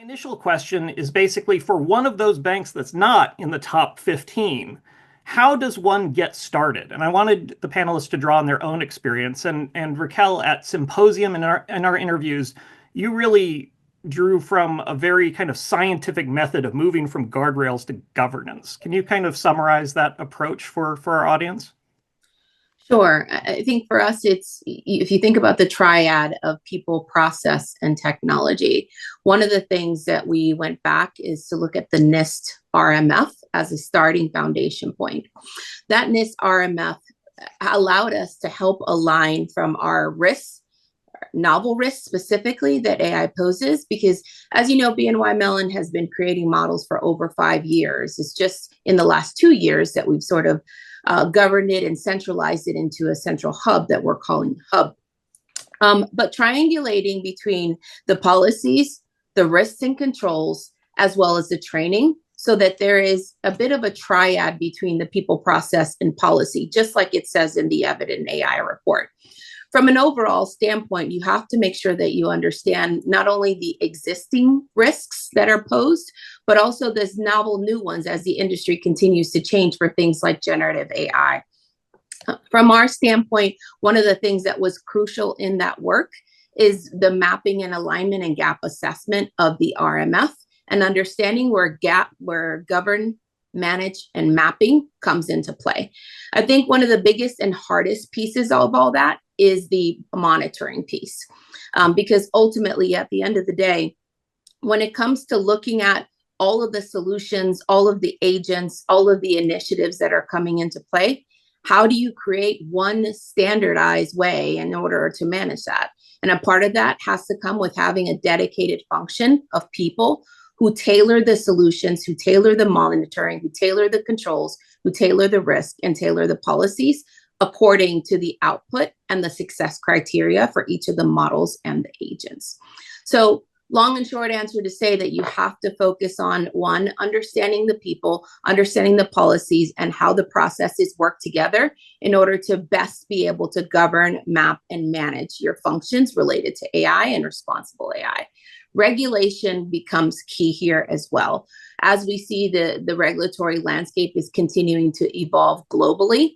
My initial question is basically for one of those banks that's not in the top 15, how does one get started? And I wanted the panelists to draw on their own experience. And Raquel, at Symposium in our interviews, you really drew from a very kind of scientific method of moving from guardrails to governance. Can you kind of summarize that approach for our audience? Sure. I think for us, it's if you think about the triad of people, process, and technology, one of the things that we went back is to look at the NIST RMF as a starting foundation point. That NIST RMF allowed us to help align from our risks, novel risks specifically that AI poses, because as you know, BNY Mellon has been creating models for over 5 years. It's just in the last 2 years that we've sort of governed it and centralized it into a central hub that we're calling Hub. But triangulating between the policies, the risks and controls, as well as the training, so that there is a bit of a triad between the people, process, and policy, just like it says in the Evident AI report. From an overall standpoint, you have to make sure that you understand not only the existing risks that are posed, but also those novel new ones as the industry continues to change for things like generative AI. From our standpoint, one of the things that was crucial in that work is the mapping and alignment and gap assessment of the RMF and understanding where govern, manage, and mapping comes into play. I think one of the biggest and hardest pieces of all that is the monitoring piece. Because ultimately, at the end of the day, when it comes to looking at all of the solutions, all of the agents, all of the initiatives that are coming into play, how do you create one standardized way in order to manage that? And a part of that has to come with having a dedicated function of people who tailor the solutions, who tailor the monitoring, who tailor the controls, who tailor the risk, and tailor the policies according to the output and the success criteria for each of the models and the agents. So long and short answer to say that you have to focus on, one, understanding the people, understanding the policies, and how the processes work together in order to best be able to govern, map, and manage your functions related to AI and responsible AI. Regulation becomes key here as well. As we see the regulatory landscape is continuing to evolve globally,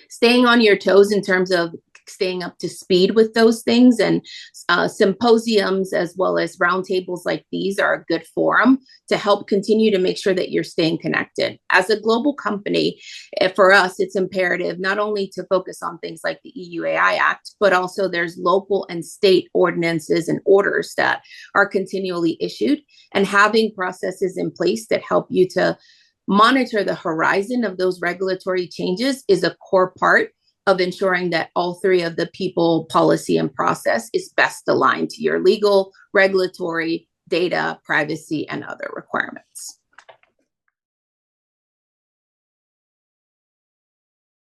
staying on your toes in terms of staying up to speed with those things, and symposiums as well as roundtables like these are a good forum to help continue to make sure that you're staying connected. As a global company, for us, it's imperative not only to focus on things like the EU AI Act, but also there's local and state ordinances and orders that are continually issued, and having processes in place that help you to monitor the horizon of those regulatory changes is a core part of ensuring that all three of the people, policy, and process is best aligned to your legal, regulatory, data, privacy, and other requirements.